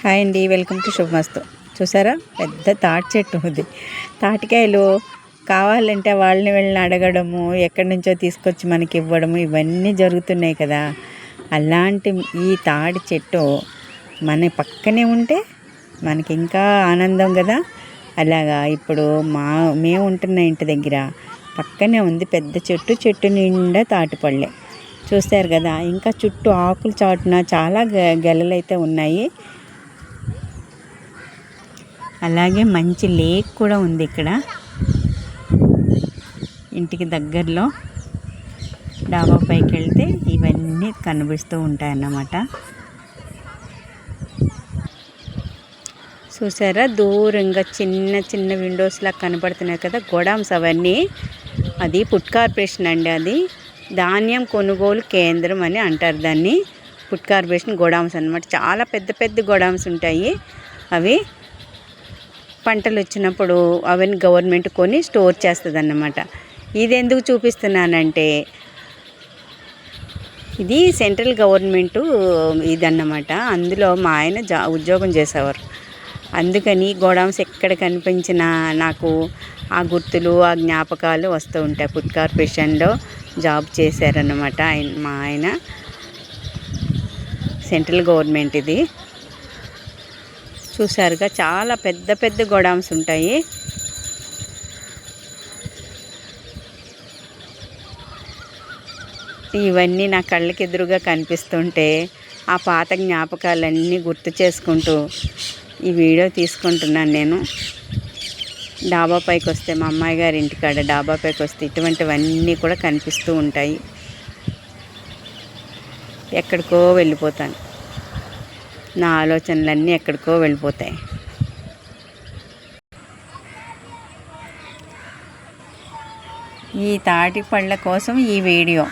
Hi అండి, welcome to శుభమస్తు. చూసారా, పెద్ద తాటి చెట్టు ఉంది. తాటికాయలు కావాలంటే వాళ్ళని వెళ్ళి అడగడము, ఎక్కడి నుంచో తీసుకొచ్చి మనకి ఇవ్వడము, ఇవన్నీ జరుగుతున్నాయి కదా. అలాంటి ఈ తాటి చెట్టు మన పక్కనే ఉంటే మనకి ఇంకా ఆనందం కదా. అలాగా ఇప్పుడు మేము ఉంటున్న ఇంటి దగ్గర పక్కనే ఉంది పెద్ద చెట్టు నిండా తాటిపళ్ళే చూస్తారు కదా. ఇంకా చుట్టూ ఆకులు చాటున చాలా గెలలైతే ఉన్నాయి. అలాగే మంచి లేక్ కూడా ఉంది ఇక్కడ ఇంటికి దగ్గరలో. డాబా పైకి వెళ్తే ఇవన్నీ కనిపిస్తూ ఉంటాయన్నమాట. చూసారా, దూరంగా చిన్న చిన్న విండోస్లా కనపడుతున్నాయి కదా, గోడామ్స్ అవన్నీ. అది ఫుడ్ కార్పొరేషన్ అండి. అది ధాన్యం కొనుగోలు కేంద్రం అని అంటారు దాన్ని. ఫుడ్ కార్పొరేషన్ గోడామ్స్ అన్నమాట. చాలా పెద్ద పెద్ద గోడామ్స్ ఉంటాయి. అవి పంటలు వచ్చినప్పుడు అవన్నీ గవర్నమెంట్ కొని స్టోర్ చేస్తుంది అన్నమాట. ఇది ఎందుకు చూపిస్తున్నానంటే, ఇది సెంట్రల్ గవర్నమెంటు ఇదన్నమాట. అందులో మా ఆయన ఉద్యోగం చేసేవారు. అందుకని గోడౌన్స్ ఎక్కడ కనిపించినా నాకు ఆ గుర్తులు, ఆ జ్ఞాపకాలు వస్తూ ఉంటాయి. ఫుడ్ కార్పొరేషన్లో జాబ్ చేశారన్నమాట మా ఆయన. సెంట్రల్ గవర్నమెంట్ ఇది. చూసారుగా, చాలా పెద్ద పెద్ద గోడౌన్స్ ఉంటాయి. ఇవన్నీ నా కళ్ళకి ఎదురుగా కనిపిస్తుంటే ఆ పాత జ్ఞాపకాలన్నీ గుర్తు చేసుకుంటూ ఈ వీడియో తీసుకుంటున్నాను నేను. డాబా పైకి వస్తే, మా అమ్మాయి గారి ఇంటికాడ డాబా పైకి వస్తే ఇటువంటివన్నీ కూడా కనిపిస్తూ ఉంటాయి. ఎక్కడికో వెళ్ళిపోతాను, నా ఆలోచనలన్నీ ఎక్కడికో వెళ్ళిపోతాయి. ఈ తాటి పళ్ళ కోసం ఈ వీడియో.